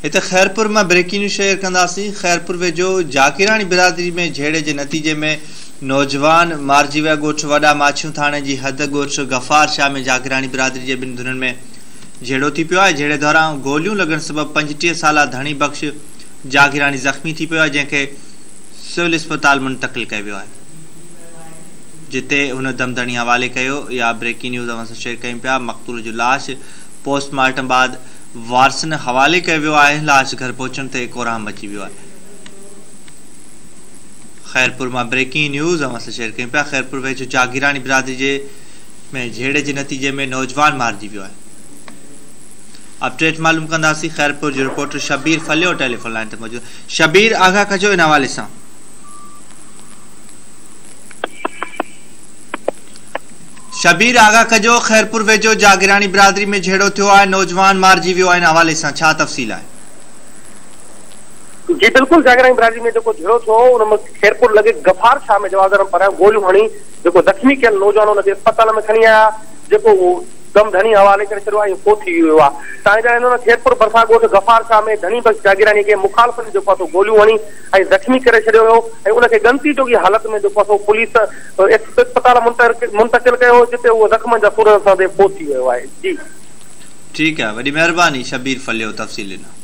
इते खैरपुर में breaking news share कंदासीं। खैरपुर वेझो जाकिराणी बिरादरी में झेड़े के नतीजे में नौजवान मारिजी विया। ॻोठ वॾा माछियूं थाणे जी हद ॻोठ गफ़ार शाह में जाकिराणी बिरादरी के ॿिनि धुननि में झेड़ो थी पियो आहे। झेड़े दौरान गोलियूं लॻण सबबि 35 साला धणी बख़्श जाकिराणी ज़ख़्मी थी पियो आहे, जंहिंखे सिविल अस्पताल मुंतक़िल कयो वियो आहे, जिते हुन दमदणी हवाले कयो। या ब्रेकिंग न्यूज़ असां शेयर कयूं पिया। मक़तूल जो लाश पोस्टमार्टम बाद वारसन हवाले कयो वियो आहे। लाश घर पहुचण ते कोराम मची वियो आहे। खैरपुर में ब्रेकिंग न्यूज़ असां शेयर कयूं पिया। खैरपुर वेझो जाकिराणी बिरादरी में झेड़े के नतीजे में नौजवान मारिजी वियो आहे। अपडेट मालूम कंदासीं। खैरपुर जो रिपोर्टर शबीर फलियो टेलीफोन लाइन ते मौजूद। शबीर, आगाह कजो इन हवाले सां। शबीर, आगाह कजो। खैरपुर वेझो जाकिराणी बिरादरी में झेड़ो थियो आहे, नौजवान मारिजी वियो आहे, इन हवाले सां छा तफ़सील आहे? जी बिल्कुल, जाकिराणी बिरादरी में जो झेड़ो थियो उन खैरपुर लगे गफ़ार शाह में जवाबदार पर गोलियूं हणी जो जख्मी कयल नौजवान उन अस्पताल में खणी आया, जो दम धनी हवाले करे छॾियो आहे, पोइ थी वियो आहे। तव्हां ॼाणींदो न खैरपुर भरिसां ॻोठ गफ़ार शाह में धनी बख़्श जाकिराणी खे मुखालफ़नि जो पासो गोलियूं हणी ऐं ज़ख़्मी करे छॾियो वियो ऐं उनखे गनती जोगी हालत में जो पासो पुलिस अस्पताल मुंतक़िल कयो, जिते उहो ज़ख़्मनि जा सूरत सां पोइ थी वियो आहे। जी ठीकु आहे, वॾी महिरबानी शबीर फलियो तफ़सील ॾिनो।